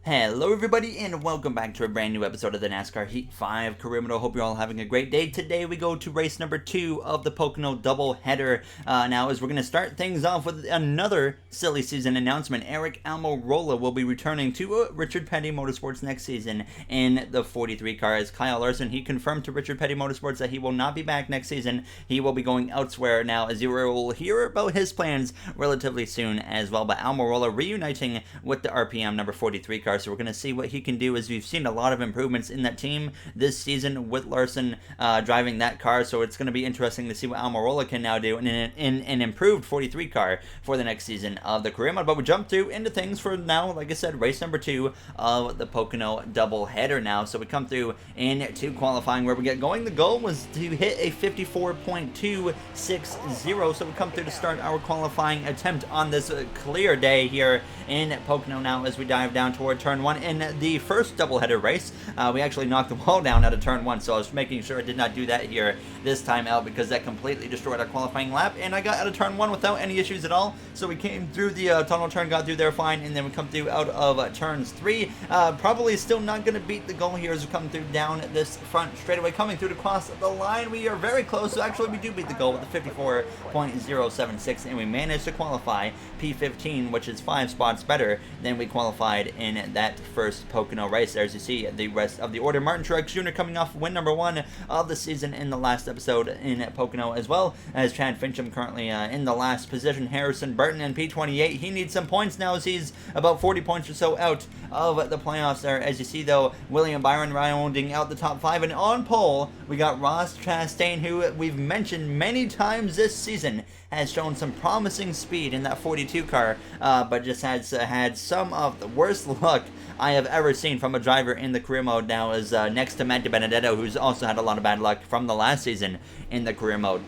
Hello everybody and welcome back to a brand new episode of the NASCAR Heat 5 career mode. I hope you're all having a great day. Today we go to race number 2 of the Pocono doubleheader. Now as we're going to start things off with another silly season announcement. Aric Almirola will be returning to Richard Petty Motorsports next season in the 43 car. As Kyle Larson, he confirmed to Richard Petty Motorsports that he will not be back next season. He will be going elsewhere now, as you will hear about his plans relatively soon as well. But Almirola reuniting with the RPM number 43 car. So we're going to see what he can do, as we've seen a lot of improvements in that team this season with Larson driving that car. So it's going to be interesting to see what Almirola can now do in an improved 43 car for the next season of the career mode. But we jump into things for now, like I said, race number 2 of the Pocono doubleheader now. So we come through into qualifying where we get going. The goal was to hit a 54.260. So we come through to start our qualifying attempt on this clear day here in Pocono now as we dive down toward turn 1. In the first doubleheader race, we actually knocked the wall down out of turn 1, so I was making sure I did not do that here this time out, because that completely destroyed our qualifying lap, and I got out of turn 1 without any issues at all. So we came through the tunnel turn, got through there fine, and then we come through out of turns 3. Probably still not going to beat the goal here as we come through down this front straightaway. Coming through to cross the line, we are very close, so actually we do beat the goal with a 54.076, and we managed to qualify P15, which is 5 spots better than we qualified in that first Pocono race. There, as you see the rest of the order, Martin Truex Jr. coming off win number 1 of the season in the last episode in Pocono, as well as Chad Fincham currently in the last position. Harrison Burton in P28, he needs some points now as he's about 40 points or so out of the playoffs there. As you see though, William Byron rounding out the top 5, and on pole we got Ross Chastain, who we've mentioned many times this season has shown some promising speed in that 42 car, but just has had some of the worst luck I have ever seen from a driver in the career mode now, is next to Matt DiBenedetto, who's also had a lot of bad luck from the last season in the career mode.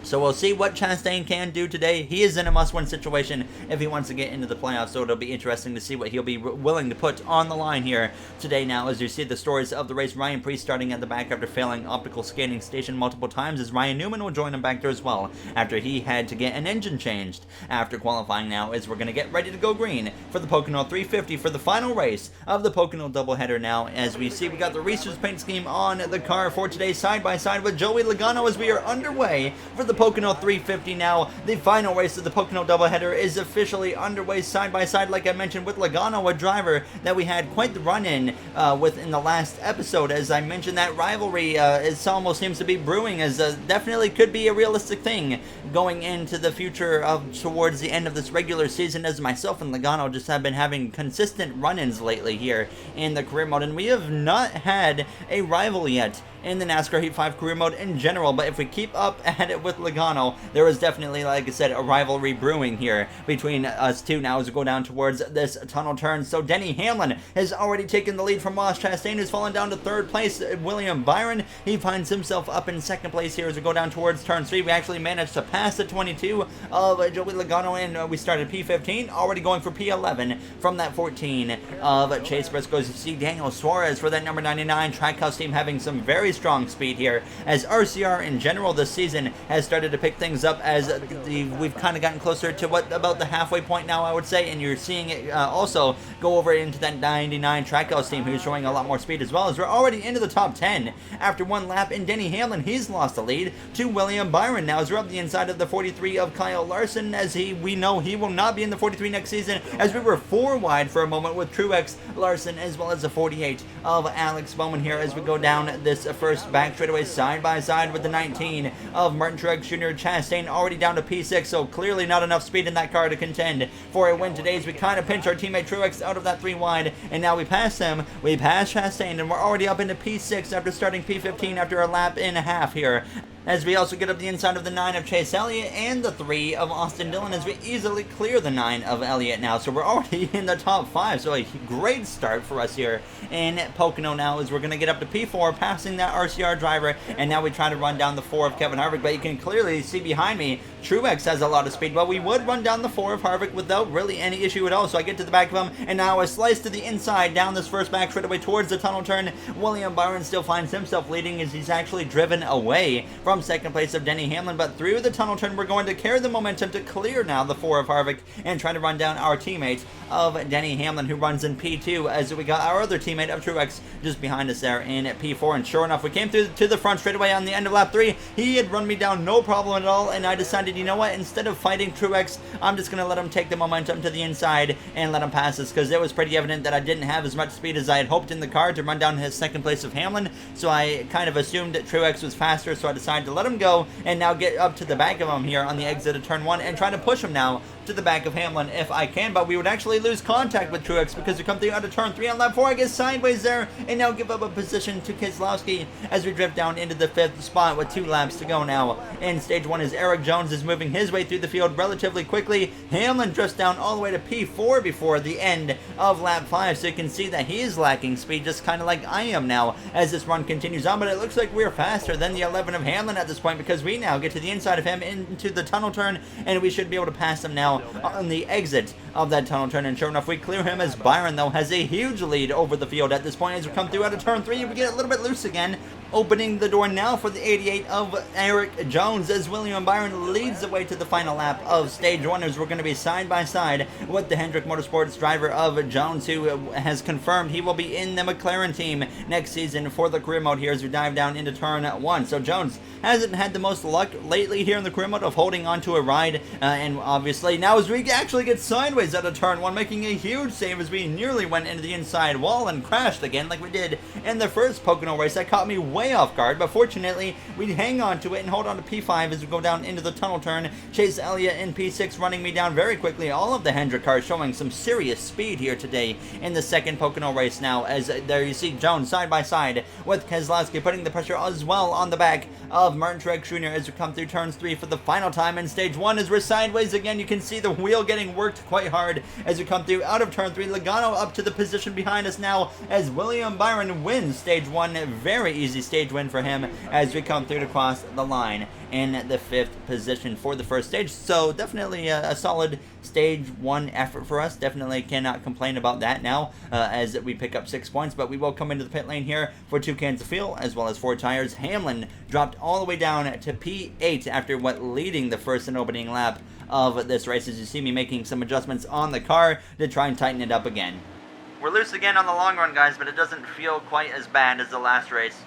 So we'll see what Chastain can do today. He is in a must-win situation if he wants to get into the playoffs, so it'll be interesting to see what he'll be willing to put on the line here today. Now, as you see the stories of the race, Ryan Preece starting at the back after failing optical scanning station multiple times, as Ryan Newman will join him back there as well after he had to get an engine changed after qualifying. Now, as we're going to get ready to go green for the Pocono 350 for the final race of the Pocono doubleheader now. As we see, we got the Reese's paint scheme on the car for today, side by side with Joey Logano, as we are underway for the Pocono 350 now. The final race of the Pocono doubleheader is officially underway, side by side, like I mentioned, with Logano, a driver that we had quite the run-in with in the last episode. As I mentioned, that rivalry it almost seems to be brewing, as definitely could be a realistic thing going into the future of towards the end of this regular season, as myself and Logano just have been having consistent run-ins lately here in the career mode, and we have not had a rival yet in the NASCAR Heat 5 career mode in general. But if we keep up at it with Logano, there is definitely, like I said, a rivalry brewing here between us two now as we go down towards this tunnel turn. So Denny Hamlin has already taken the lead from Ross Chastain, who's fallen down to 3rd place. William Byron, he finds himself up in 2nd place here as we go down towards turn 3. We actually managed to pass the 22 of Joey Logano, and we started P15, already going for P11 from that 14 of Chase Briscoe. As you see, Daniel Suarez for that number 99 Trackhouse team having some very strong speed here, as RCR in general this season has started to pick things up, as we've kind of gotten closer to about the halfway point now, I would say, and you're seeing it also go over into that 99 Trackhouse team, who's showing a lot more speed, as well as we're already into the top 10 after one lap. And Denny Hamlin, he's lost the lead to William Byron now as we're up the inside of the 43 of Kyle Larson, as we know he will not be in the 43 next season, as we were 4 wide for a moment with Truex, Larson, as well as the 48 of Alex Bowman here as we go down this first back straightaway, side by side with the 19 of Martin Truex Jr. Chastain already down to P6, so clearly not enough speed in that car to contend for a win today, as we kind of pinch our teammate Truex out of that 3 wide, and now we pass him, we pass Chastain, and we're already up into P6 after starting P15 after a lap and a half here. As we also get up the inside of the 9 of Chase Elliott and the 3 of Austin Dillon, as we easily clear the 9 of Elliott now. So we're already in the top 5, so a great start for us here in Pocono now, as we're going to get up to P4, passing that RCR driver, and now we try to run down the 4 of Kevin Harvick, but you can clearly see behind me, Truex has a lot of speed. Well, we would run down the 4 of Harvick without really any issue at all, so I get to the back of him, and now a slice to the inside down this first back straightaway towards the tunnel turn. William Byron still finds himself leading, as he's actually driven away from from second place of Denny Hamlin, but through the tunnel turn, we're going to carry the momentum to clear now the 4 of Harvick and try to run down our teammate of Denny Hamlin, who runs in P2, as we got our other teammate of Truex just behind us there in P4. And sure enough, we came through to the front straightaway on the end of lap 3. He had run me down no problem at all, and I decided, you know what, instead of fighting Truex, I'm just going to let him take the momentum to the inside and let him pass us, because it was pretty evident that I didn't have as much speed as I had hoped in the car to run down his second place of Hamlin. So I kind of assumed that Truex was faster, so I decided to let him go and now get up to the back of him here on the exit of turn 1 and try to push him now to the back of Hamlin if I can, but we would actually lose contact with Truex because we come through out of turn 3 on lap 4. I get sideways there and now give up a position to Keselowski as we drift down into the 5th spot with 2 laps to go now. In stage 1 as Erik Jones is moving his way through the field relatively quickly. Hamlin drifts down all the way to P4 before the end of lap 5, so you can see that he is lacking speed, just kind of like I am now as this run continues on, but it looks like we're faster than the 11 of Hamlin at this point because we now get to the inside of him into the tunnel turn, and we should be able to pass him now on the exit of that tunnel turn. And sure enough, we clear him as Byron, though, has a huge lead over the field at this point as we come through out of turn 3. We get a little bit loose again, opening the door now for the 88 of Erik Jones as William Byron leads the way to the final lap of stage 1 as we're going to be side by side with the Hendrick Motorsports driver of Jones, who has confirmed he will be in the McLaren team next season for the career mode here as we dive down into turn 1. So Jones hasn't had the most luck lately here in the career mode of holding on to a ride, and obviously now as we actually get sideways out of turn 1, making a huge save as we nearly went into the inside wall and crashed again like we did in the first Pocono race. That caught me way off guard, but fortunately we hang on to it and hold on to P5 as we go down into the tunnel turn. Chase Elliott in P6 running me down very quickly. All of the Hendrick cars showing some serious speed here today in the second Pocono race now, as there you see Jones side by side with Keselowski putting the pressure as well on the back of Martin Truex Jr. as we come through turns 3 for the final time in stage 1 as we're sideways again. You can see the wheel getting worked quite hard as we come through out of turn 3. Logano up to the position behind us now as William Byron wins stage 1. Very easy stage win for him as we come through to cross the line in the 5th position for the first stage. So definitely a solid stage 1 effort for us. Definitely cannot complain about that now as we pick up 6 points, but we will come into the pit lane here for 2 cans of fuel as well as 4 tires. Hamlin dropped all the way down to P8 after leading the first and opening lap of this race, as you see me making some adjustments on the car to try and tighten it up again. We're loose again on the long run, guys, but it doesn't feel quite as bad as the last race.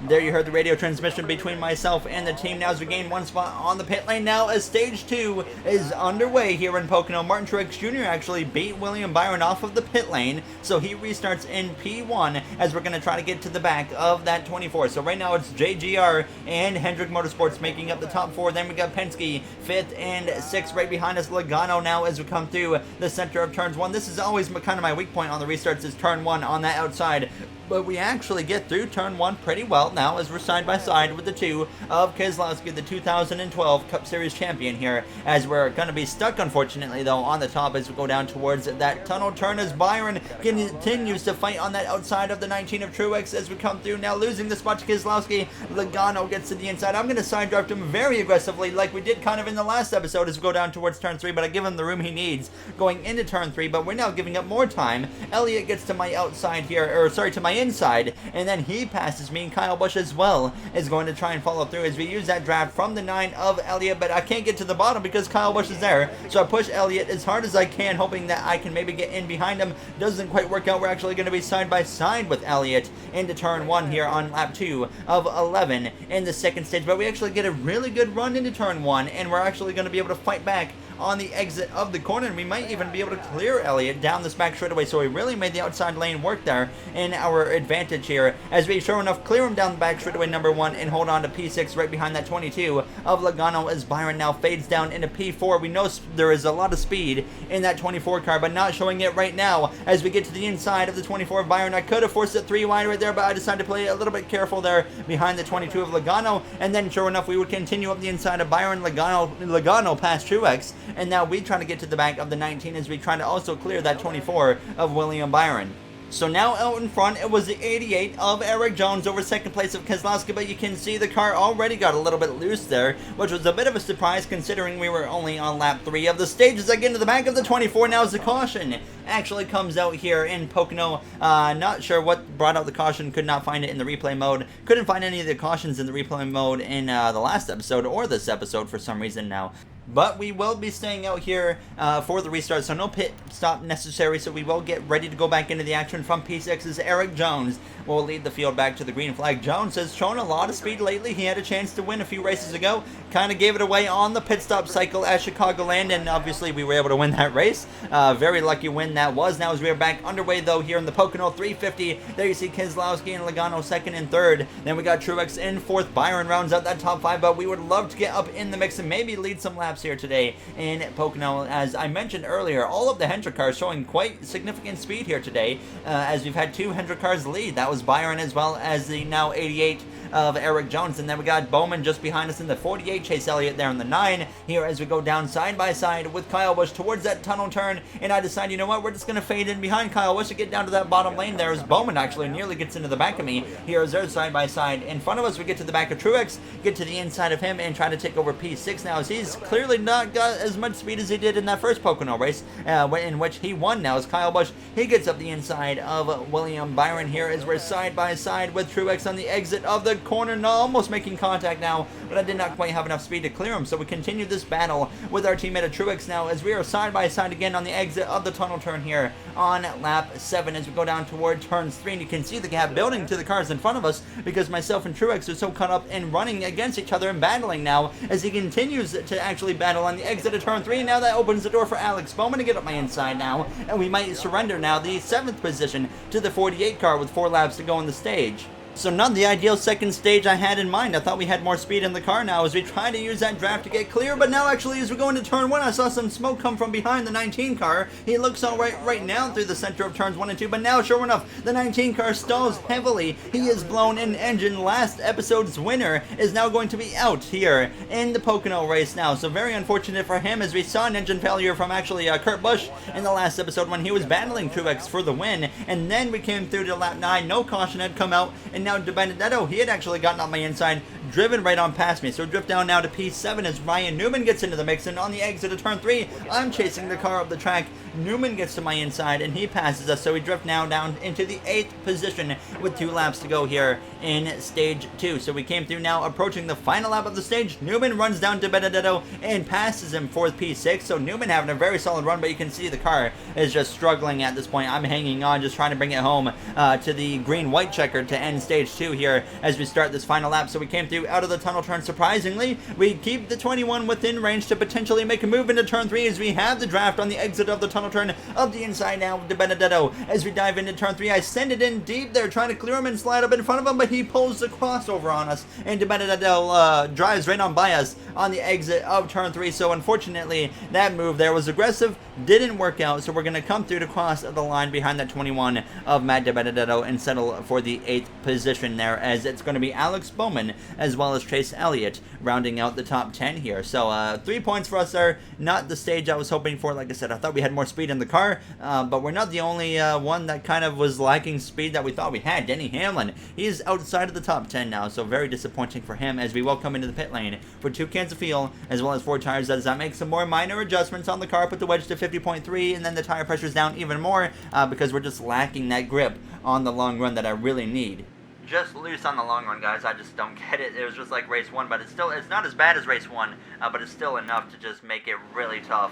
There you heard the radio transmission between myself and the team now as we gain 1 spot on the pit lane now as stage 2 is underway here in Pocono. Martin Truex Jr. actually beat William Byron off of the pit lane, so he restarts in P1 as we're going to try to get to the back of that 24. So right now it's JGR and Hendrick Motorsports making up the top 4. Then we got Penske 5th and 6th right behind us. Logano now as we come through the center of turns 1. This is always kind of my weak point on the restarts, is turn 1 on that outside. But we actually get through turn 1 pretty well now as we're side by side with the 2 of Keselowski, the 2012 Cup Series champion here, as we're going to be stuck, unfortunately, though, on the top as we go down towards that tunnel turn as Byron continues to fight on that outside of the 19 of Truex as we come through, now losing the spot to Keselowski. Logano gets to the inside. I'm going to side draft him very aggressively like we did kind of in the last episode as we go down towards turn 3, but I give him the room he needs going into turn 3, but we're now giving up more time. Elliott gets to my outside here, or sorry, to my inside, and then he passes me, and Kyle Busch as well is going to try and follow through as we use that draft from the 9 of Elliott, but I can't get to the bottom because Kyle Busch is there, so I push Elliott as hard as I can, hoping that I can maybe get in behind him. Doesn't quite work out. We're actually going to be side by side with Elliott into turn 1 here on lap 2 of 11 in the second stage, but we actually get a really good run into turn 1, and we're actually going to be able to fight back on the exit of the corner, and we might even be able to clear Elliott down this back straightaway, so we really made the outside lane work there in our advantage here as we sure enough clear him down the back straightaway number 1 and hold on to P6 right behind that 22 of Logano as Byron now fades down into P4. We know there is a lot of speed in that 24 car, but not showing it right now as we get to the inside of the 24 of Byron. I could have forced it 3 wide right there, but I decided to play a little bit careful there behind the 22 of Logano, and then sure enough we would continue up the inside of Byron. Logano past Truex, and now we try to get to the back of the 19 as we try to also clear that 24 of William Byron. So now out in front, it was the 88 of Aric Jones over second place of Keselowski, but you can see the car already got a little bit loose there, which was a bit of a surprise considering we were only on lap 3 of the stage. As I get into the back of the 24, now as the caution actually comes out here in Pocono. Not sure what brought out the caution, could not find it in the replay mode. Couldn't find any of the cautions in the replay mode in the last episode or this episode for some reason now. But we will be staying out here for the restart, so no pit stop necessary, so we will get ready to go back into the action from P6's Aric Jones. Will lead the field back to the green flag. Jones has shown a lot of speed lately. He had a chance to win a few races ago. Kind of gave it away on the pit stop cycle at Chicagoland, and obviously we were able to win that race. Very lucky win that was. Now as we are back underway, though, here in the Pocono 350, there you see Keselowski and Logano second and third. Then we got Truex in fourth. Byron rounds out that top 5, but we would love to get up in the mix and maybe lead some laps here today in Pocono. As I mentioned earlier, all of the Hendrick cars showing quite significant speed here today, as we've had 2 Hendrick cars lead. That was Byron as well as the now 88 of Aric Jones, and then we got Bowman just behind us in the 48, Chase Elliott there in the 9 here as we go down side by side with Kyle Busch towards that tunnel turn, and I decide, you know what, we're just going to fade in behind Kyle Busch to get down to that bottom lane there as Bowman actually nearly gets into the back of me. Here is their side by side in front of us. We get to the back of Truex, get to the inside of him, and try to take over P6 now, as he's clearly not got as much speed as he did in that first Pocono race, in which he won now, as Kyle Busch, he gets up the inside of William Byron here as we're side by side with Truex on the exit of the corner, no, almost making contact now, but I did not quite have enough speed to clear him, so we continue this battle with our teammate at Truex now as we are side by side again on the exit of the tunnel turn here on lap 7 as we go down toward turns 3, and you can see the gap building to the cars in front of us because myself and Truex are so caught up in running against each other and battling now as he continues to actually battle on the exit of turn 3. Now that opens the door for Alex Bowman to get up my inside now, and we might surrender now the 7th position to the 48 car with 4 laps to go on the stage. So not the ideal second stage I had in mind. I thought we had more speed in the car now as we try to use that draft to get clear, but now actually as we go into turn 1, I saw some smoke come from behind the 19 car. He looks all right now through the center of turns 1 and 2, but now sure enough, the 19 car stalls heavily. He is blown in engine. Last episode's winner is now going to be out here in the Pocono race now, so very unfortunate for him as we saw an engine failure from actually Kurt Busch in the last episode when he was battling Truex for the win, and then we came through to lap 9, no caution had come out, and now Benedetto, he had actually gotten on my inside, driven right on past me. So drift down now to P7 as Ryan Newman gets into the mix, and on the exit of turn 3, I'm chasing the car up the track. Newman gets to my inside and he passes us, so we drift now down into the 8th position with 2 laps to go here in stage 2. So we came through now approaching the final lap of the stage. Newman runs down to Benedetto and passes him for P6, so Newman having a very solid run, but you can see the car is just struggling at this point. I'm hanging on, just trying to bring it home to the green-white checker to end stage 2 here as we start this final lap. So we came through out of the tunnel turn. Surprisingly, we keep the 21 within range to potentially make a move into turn 3 as we have the draft on the exit of the tunnel turn up the inside now to Benedetto. As we dive into turn 3, I send it in deep there, trying to clear him and slide up in front of him, but he pulls the crossover on us, and Benedetto drives right on by us on the exit of turn 3. So unfortunately, that move there was aggressive, didn't work out, so we're going to come through to cross the line behind that 21 of Matt Benedetto and settle for the 8th position there, as it's going to be Alex Bowman as well as Chase Elliott rounding out the top 10 here. So 3 points for us there. Not the stage I was hoping for. Like I said, I thought we had more speed in the car, but we're not the only one that kind of was lacking speed that we thought we had. Denny Hamlin, he's outside of the top 10 now, so very disappointing for him as we welcome into the pit lane for 2 cans of fuel as well as 4 tires. As I make some more minor adjustments on the car, put the wedge to 50.3, and then the tire pressure's down even more because we're just lacking that grip on the long run that I really need. Just loose on the long run, guys. I just don't get it. It was just like race 1, but it's not as bad as race 1, but it's still enough to just make it really tough.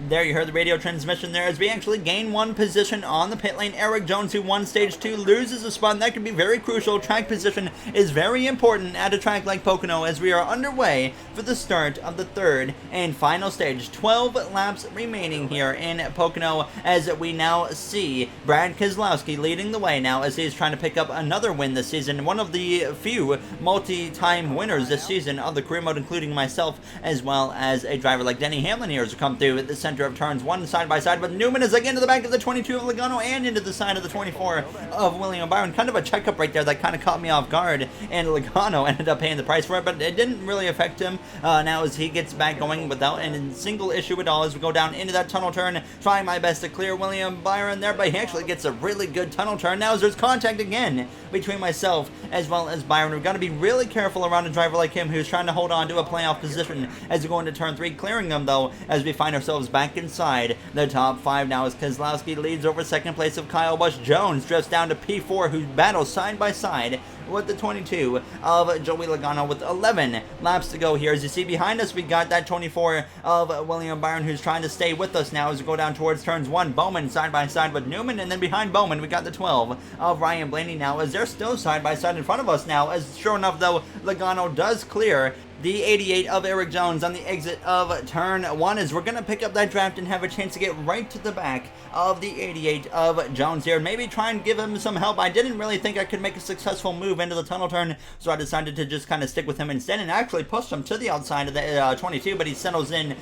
There you heard the radio transmission there as we actually gain 1 position on the pit lane. Aric Jones, who won stage 2, loses a spot, and that can be very crucial. Track position is very important at a track like Pocono as we are underway for the start of the 3rd and final stage. 12 laps remaining here in Pocono as we now see Brad Keselowski leading the way now as he's trying to pick up another win this season. One of the few multi-time winners this season of the career mode, including myself as well as a driver like Denny Hamlin here has come through at the center of turns 1 side by side, but Newman is again to the back of the 22 of Logano and into the side of the 24 of William Byron. Kind of a checkup right there that kind of caught me off guard, and Logano ended up paying the price for it, but it didn't really affect him now as he gets back going without any single issue at all as we go down into that tunnel turn, trying my best to clear William Byron there, but he actually gets a really good tunnel turn. Now as there's contact again between myself as well as Byron, we've got to be really careful around a driver like him who's trying to hold on to a playoff position as we go into turn 3, clearing them though as we find ourselves back inside the top 5 now as Keselowski leads over second place of Kyle Busch. Jones drifts down to P4, who battles side by side with the 22 of Joey Logano with 11 laps to go here. As you see behind us, we got that 24 of William Byron who's trying to stay with us now as we go down towards turns 1. Bowman side by side with Newman, and then behind Bowman we got the 12 of Ryan Blaney now as they're still side by side in front of us now, as sure enough though Logano does clear the 88 of Erik Jones on the exit of turn 1 as we're going to pick up that draft and have a chance to get right to the back of the 88 of Jones here. Maybe try and give him some help. I didn't really think I could make a successful move into the tunnel turn, so I decided to just kind of stick with him instead and actually push him to the outside of the 22, but he settles in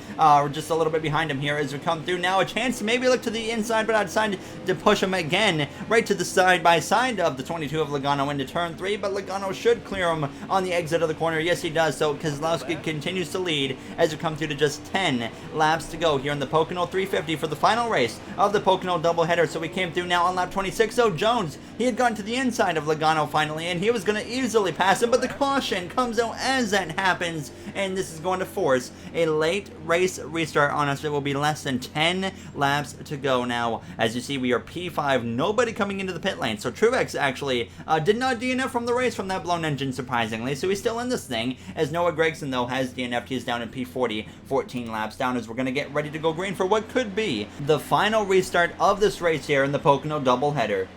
just a little bit behind him here as we come through. Now a chance to maybe look to the inside, but I decided to push him again right to the side by side of the 22 of Logano into turn 3, but Logano should clear him on the exit of the corner. Yes, he does, so Keselowski continues to lead as we come through to just 10 laps to go here in the Pocono 350 for the final race of the Pocono doubleheader. So we came through now on lap 26. So Jones, he had gone to the inside of Logano finally, and he was going to easily pass him, but the caution comes out as that happens, and this is going to force a late race restart on us. It will be less than 10 laps to go now. As you see, we are P5, nobody coming into the pit lane. So Truex actually did not DNF from the race from that blown engine, surprisingly, so he's still in this thing, as Noah Gragson though has DNF'd. He's down in P40, 14 laps down, as we're going to get ready to go green for what could be the final restart of this race here in the Pocono doubleheader.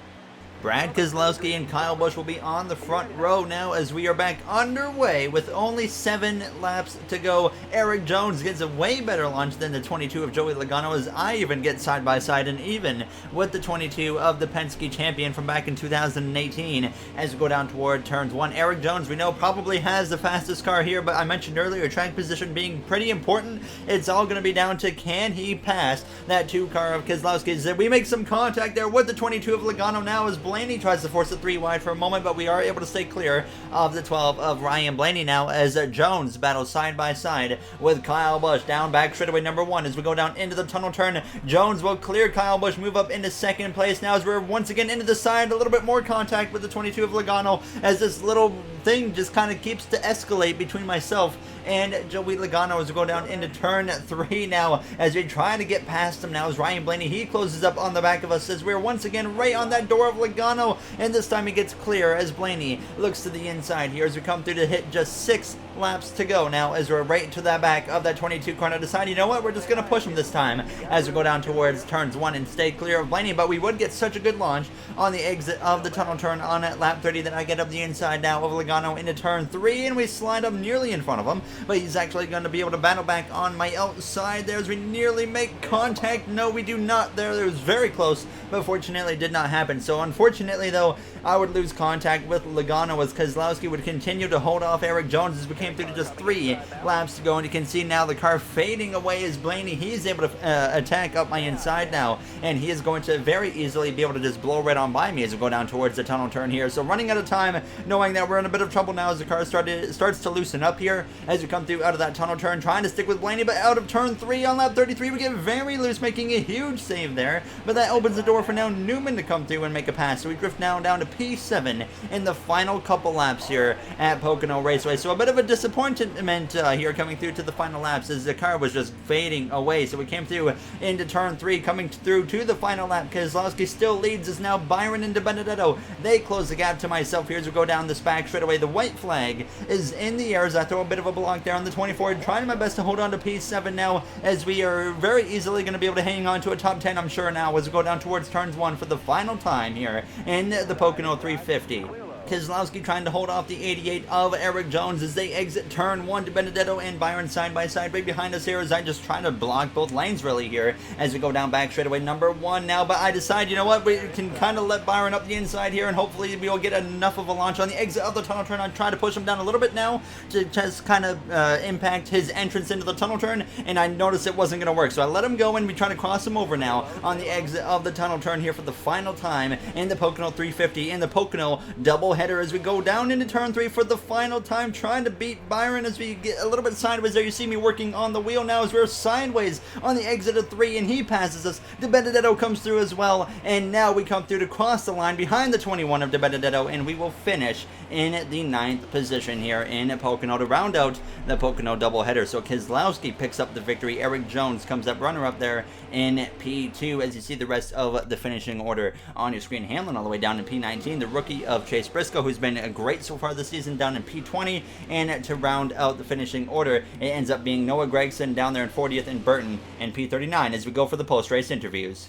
Brad Keselowski and Kyle Busch will be on the front row now as we are back underway with only 7 laps to go. Erik Jones gets a way better launch than the 22 of Joey Logano, as I even get side by side and even with the 22 of the Penske champion from back in 2018 as we go down toward turns 1. Erik Jones, we know, probably has the fastest car here, but I mentioned earlier track position being pretty important. It's all going to be down to can he pass that 2 car of Keselowski's. We make some contact there with the 22 of Logano now as Blaney tries to force the 3 wide for a moment, but we are able to stay clear of the 12 of Ryan Blaney now as Jones battles side by side with Kyle Busch down back straightaway number 1 as we go down into the tunnel turn. Jones will clear Kyle Busch, move up into second place now as we're once again into the side, a little bit more contact with the 22 of Logano as this little thing just kind of keeps to escalate between myself and Joey Logano as we go down into turn 3 now as we try to get past him now as Ryan Blaney, he closes up on the back of us as we're once again right on that door of Logano, and this time he gets clear as Blaney looks to the inside here as we come through to hit just 6 laps to go now as we're right to that back of that 22 car. Now decide, you know what, we're just going to push him this time as we go down towards turns 1 and stay clear of Blaney, but we would get such a good launch on the exit of the tunnel turn on at lap 30 that I get up the inside now of Logano into turn 3, and we slide up nearly in front of him, but he's actually going to be able to battle back on my outside there as we nearly make contact. No, we do not there. It was very close, but fortunately did not happen. So unfortunately though, I would lose contact with Logano as Keselowski would continue to hold off Erik Jones as we came through to just 3 laps to go, and you can see now the car fading away as Blaney, he's able to attack up my inside now, and he is going to very easily be able to just blow right on by me as we go down towards the tunnel turn here. So running out of time, knowing that we're in a bit of trouble now as the car starts to loosen up here as we come through out of that tunnel turn, trying to stick with Blaney, but out of turn 3 on lap 33 we get very loose, making a huge save there, but that opens the door for now Newman to come through and make a pass. So we drift now down to P7 in the final couple laps here at Pocono Raceway. So a bit of a disappointment here coming through to the final laps as the car was just fading away. So we came through into turn 3, coming through to the final lap. Keselowski still leads as now Byron and DiBenedetto, they close the gap to myself here as we go down this back straightaway. The white flag is in the air as I throw a bit of a block there on the 24, trying my best to hold on to P7 now as we are very easily going to be able to hang on to a top 10, I'm sure, now as we go down towards turns 1 for the final time here in the Pocono 350. Keselowski trying to hold off the 88 of Erik Jones as they exit turn 1. to Benedetto and Byron side by side right behind us here as I just trying to block both lanes really here as we go down back straightaway number 1 now. But I decide, you know what, we can kind of let Byron up the inside here and hopefully we will get enough of a launch on the exit of the tunnel turn. I try to push him down a little bit now to just kind of impact his entrance into the tunnel turn, and I noticed it wasn't going to work. So I let him go and we try to cross him over now on the exit of the tunnel turn here for the final time in the Pocono 350 in the Pocono double header as we go down into turn 3 for the final time, trying to beat Byron as we get a little bit sideways there. You see me working on the wheel now as we're sideways on the exit of 3 and he passes us. De Benedetto comes through as well, and now we come through to cross the line behind the 21 of De Benedetto, and we will finish in the 9th position here in Pocono to round out the Pocono doubleheader. So Keselowski picks up the victory. Erik Jones comes up runner-up there in P2 as you see the rest of the finishing order on your screen. Hamlin all the way down in P19, the rookie of Chase Briscoe, who's been great so far this season, down in P20, and to round out the finishing order, it ends up being Noah Gragson down there in 40th and Burton in P39 as we go for the post-race interviews.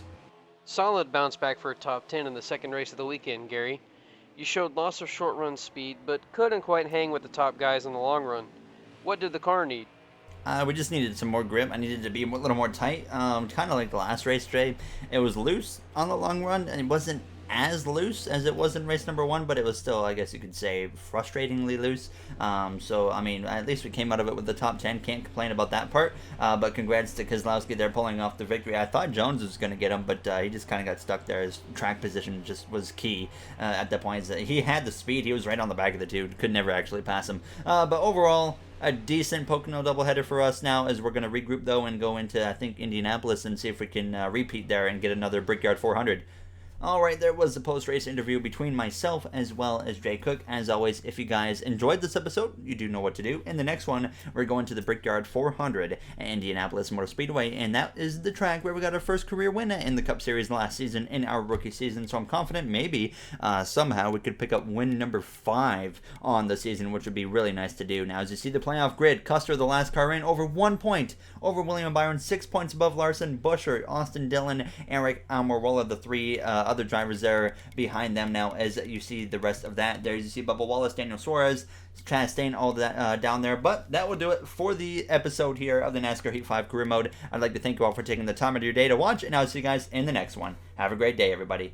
Solid bounce back for a top 10 in the second race of the weekend, Gary. You showed lots of short run speed, but couldn't quite hang with the top guys in the long run. What did the car need? We just needed some more grip. I needed to be a little more tight. Kind of like the last race, Jay. It was loose on the long run, and it wasn't as loose as it was in race number 1, but it was still, I guess you could say, frustratingly loose. So, I mean, at least we came out of it with the top 10. Can't complain about that part. But congrats to Keselowski there pulling off the victory. I thought Jones was going to get him, but he just kind of got stuck there. His track position just was key at that point. He had the speed. He was right on the back of the dude. Could never actually pass him. But overall, a decent Pocono doubleheader for us now as we're going to regroup, though, and go into, I think, Indianapolis and see if we can repeat there and get another Brickyard 400. Alright, there was the post-race interview between myself as well as Jay Cook. As always, if you guys enjoyed this episode, you do know what to do. In the next one, we're going to the Brickyard 400 at Indianapolis Motor Speedway, and that is the track where we got our first career win in the Cup Series last season in our rookie season. So I'm confident maybe somehow we could pick up win number 5 on the season, which would be really nice to do. Now, as you see the playoff grid, Custer, the last car in, over 1 point over William and Byron, 6 points above Larson, Busher, Austin Dillon, Aric Almirola, the 3 other drivers there behind them. Now, as you see the rest of that, there you see Bubba Wallace, Daniel Suarez, Chastain, all that down there. But that will do it for the episode here of the NASCAR Heat 5 Career Mode. I'd like to thank you all for taking the time of your day to watch, and I'll see you guys in the next one. Have a great day, everybody.